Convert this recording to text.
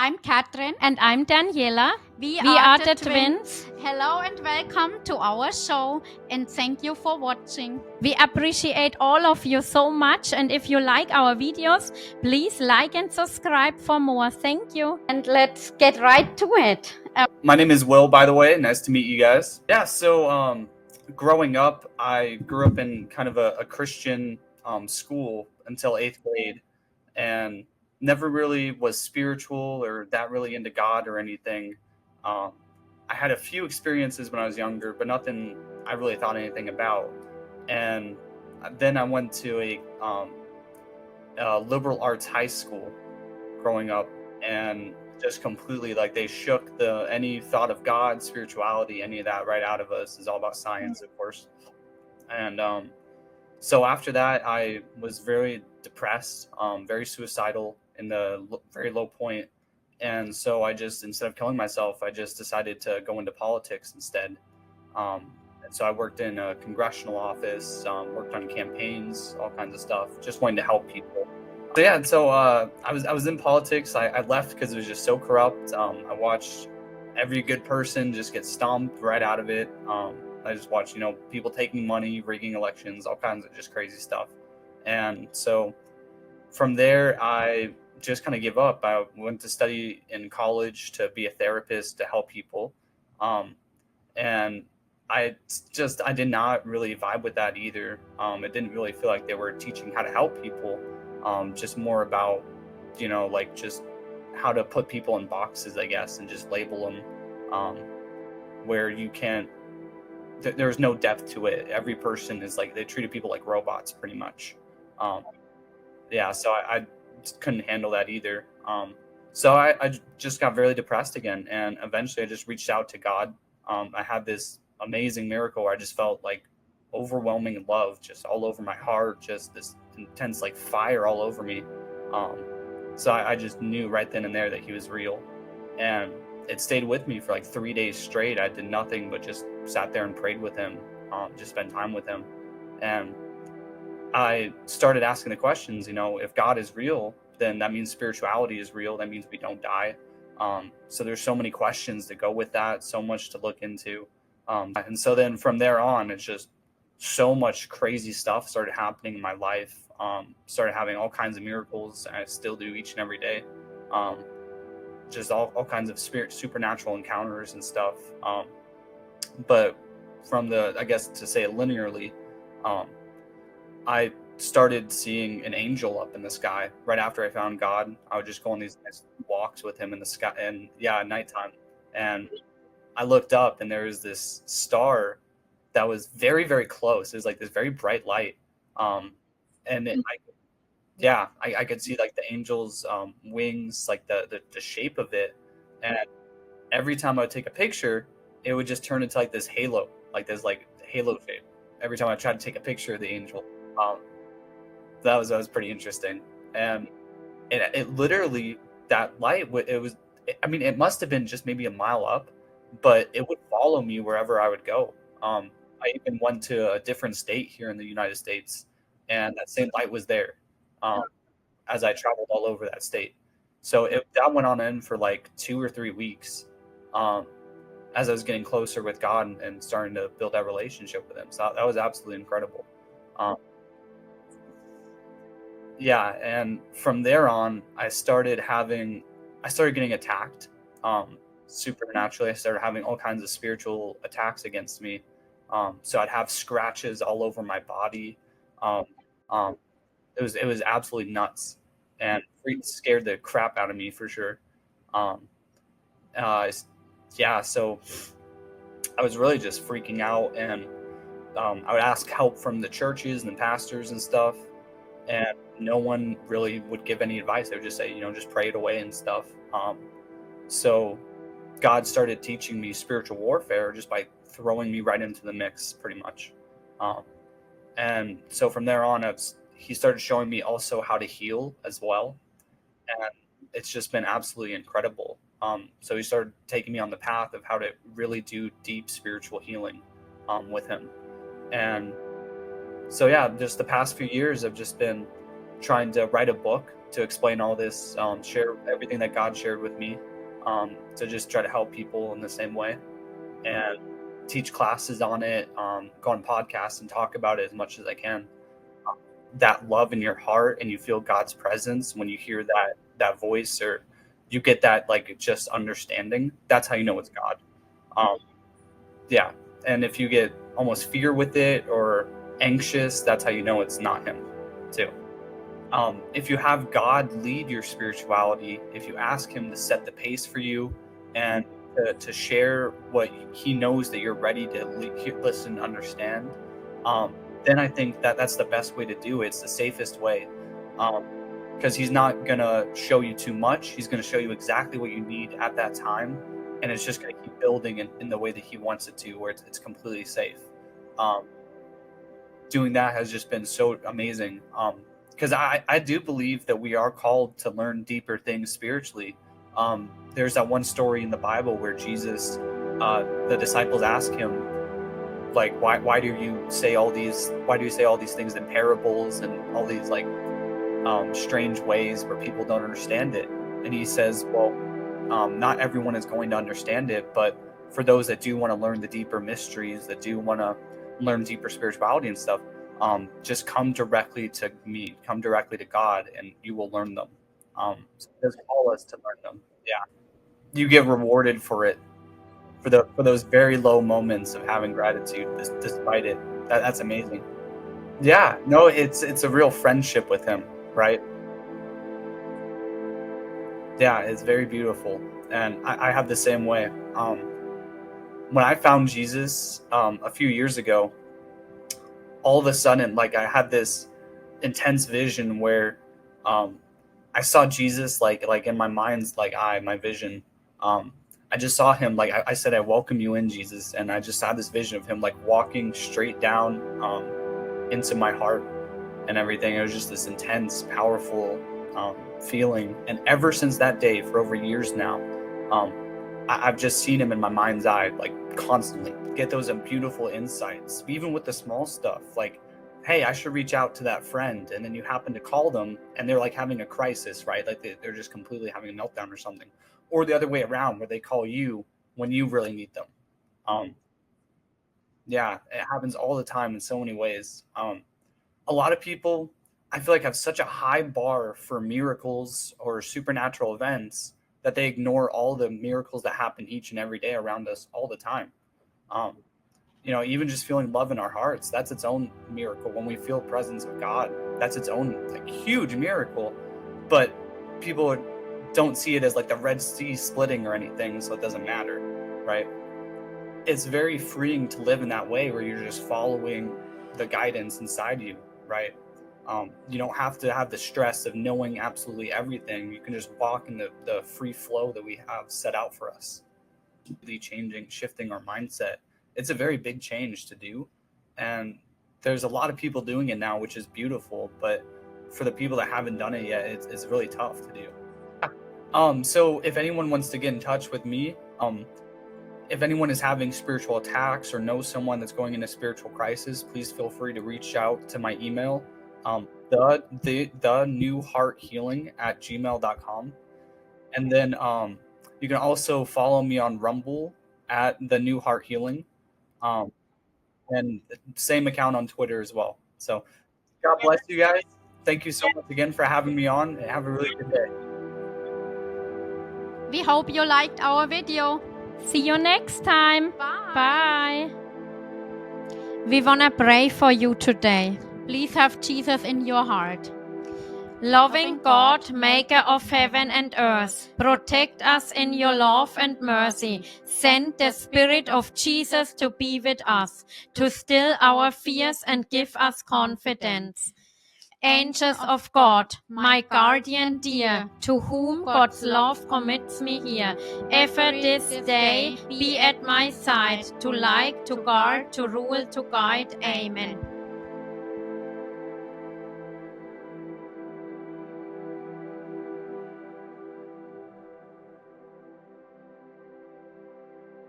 I'm Catherine. And I'm Daniela. We are the the twins. Hello and welcome to our show, and thank you for watching. We appreciate all of you so much. And if you like our videos, please like and subscribe for more. Thank you. And let's get right to it. My name is Will, by the way. Nice to meet you guys. Yeah, so growing up, I grew up in kind of a Christian school until 8th grade, and never really was spiritual or that really into God or anything. Um, I had a few experiences when I was younger, but nothing I really thought anything about. And then I went to a liberal arts high school growing up, and just completely like they shook the any thought of God, spirituality, any of that right out of us. It's all about science, of course. And so after that, I was very depressed, very suicidal in the very low point. And so I just, instead of killing myself, I just decided to go into politics instead. And so I worked in a congressional office, worked on campaigns, all kinds of stuff, just wanting to help people. So yeah, so I was in politics. I left because it was just so corrupt. I watched every good person just get stomped right out of it. I just watched, people taking money, rigging elections, all kinds of just crazy stuff. And so from there, I just kind of give up. I went to study in college to be a therapist to help people. And I did not really vibe with that either. It didn't really feel like they were teaching how to help people. Just more about, like just how to put people in boxes, I guess, and just label them, where you can't, there's no depth to it. Every person is like, they treated people like robots pretty much. Yeah, so I just couldn't handle that either. So I just got very depressed again, and eventually I just reached out to God. I had this amazing miracle where I just felt like overwhelming love just all over my heart, just this intense like fire all over me. So I just knew right then and there that he was real, and it stayed with me for like 3 days straight. I did nothing but just sat there and prayed with him, just spent time with him. And I started asking the questions, if God is real, then that means spirituality is real. That means we don't die. So there's so many questions that go with that, so much to look into. And so then from there on, it's just so much crazy stuff started happening in my life. Started having all kinds of miracles, and I still do each and every day. Just all kinds of supernatural encounters and stuff. But from I guess to say it linearly, I started seeing an angel up in the sky right after I found God. I would just go on these nice walks with him in the sky, and at nighttime. And I looked up, and there was this star that was very, very close. It was like this very bright light. And I could see like the angel's wings, like the shape of it. And every time I would take a picture, it would just turn into like this halo, like this like halo shape. Every time I tried to take a picture of the angel, that was pretty interesting. And it literally, that light, it must have been just maybe a mile up, but it would follow me wherever I would go. I even went to a different state here in the United States, and that same light was there, as I traveled all over that state. So that went on in for like 2 or 3 weeks, as I was getting closer with God and starting to build that relationship with him. So that was absolutely incredible. Yeah, and from there on, I started getting attacked, supernaturally. I started having all kinds of spiritual attacks against me. So I'd have scratches all over my body. Um, um, it was absolutely nuts, and scared the crap out of me for sure. Um, yeah, so I was really just freaking out, and I would ask help from the churches and the pastors and stuff, and no one really would give any advice. They would just say, just pray it away and stuff. So God started teaching me spiritual warfare just by throwing me right into the mix, pretty much. And so from there on, he started showing me also how to heal as well. And it's just been absolutely incredible. So he started taking me on the path of how to really do deep spiritual healing with him. And so, yeah, just the past few years, I've just been trying to write a book to explain all this, share everything that God shared with me, to just try to help people in the same way, and teach classes on it, go on podcasts and talk about it as much as I can. That love in your heart, and you feel God's presence when you hear that voice, or you get that like just understanding. That's how you know it's God. Um, yeah, and if you get almost fear with it or anxious, that's how you know it's not Him, too. If you have God lead your spirituality, if you ask Him to set the pace for you and to share what He knows that you're ready to listen, understand, then I think that that's the best way to do it. It's the safest way, because He's not gonna show you too much. He's gonna show you exactly what you need at that time, and it's just gonna keep building in the way that He wants it to, where it's completely safe. Um, Doing that has just been so amazing. Because I do believe that we are called to learn deeper things spiritually. There's that one story in the Bible where Jesus, the disciples ask him, like, why do you say all these things in parables and all these like strange ways where people don't understand it? And he says, well, not everyone is going to understand it, but for those that do want to learn the deeper mysteries, that do want to learn deeper spirituality and stuff, just come directly to me, come directly to God, and you will learn them. So it does call us to learn them. Yeah, you get rewarded for it, for those very low moments of having gratitude, despite it. That's amazing. Yeah, no, it's a real friendship with Him, right? Yeah, it's very beautiful, and I have the same way. When I found Jesus a few years ago, all of a sudden, like I had this intense vision where um, I saw Jesus like in my mind's like eye, my vision. Um, I just saw Him, like I said, I welcome you in, Jesus, and I just had this vision of Him like walking straight down into my heart and everything. It was just this intense, powerful feeling, and ever since that day, for over years now, um, I've just seen Him in my mind's eye, like constantly. Get those beautiful insights, even with the small stuff, like, hey, I should reach out to that friend, and then you happen to call them, and they're like having a crisis, right? Like they're just completely having a meltdown or something, or the other way around, where they call you when you really need them. Um, yeah, it happens all the time in so many ways. A lot of people, I feel like, have such a high bar for miracles or supernatural events that they ignore all the miracles that happen each and every day around us all the time. Um, even just feeling love in our hearts, that's its own miracle. When we feel presence of God, that's its own like huge miracle. But people don't see it as like the Red Sea splitting or anything, so it doesn't matter, right? It's very freeing to live in that way, where you're just following the guidance inside you, right? You don't have to have the stress of knowing absolutely everything. You can just walk in the free flow that we have set out for us. Changing, shifting our mindset. It's a very big change to do. And there's a lot of people doing it now, which is beautiful. But for the people that haven't done it yet, it's really tough to do. So if anyone wants to get in touch with me, if anyone is having spiritual attacks or knows someone that's going into spiritual crisis, please feel free to reach out to my email, the new heart healing at gmail.com. And then you can also follow me on Rumble at the new heart healing, and same account on Twitter as well. So God bless you guys. Thank you so much again for having me on, and have a really good day. We hope you liked our video. See you next time. Bye. Bye. We want to pray for you today. Please have Jesus in your heart. Loving God, maker of heaven and earth, protect us in your love and mercy. Send the Spirit of Jesus to be with us, to still our fears and give us confidence. Angels of God, my guardian dear, to whom God's love commits me here, ever this day be at my side, to like, to guard, to rule, to guide. Amen.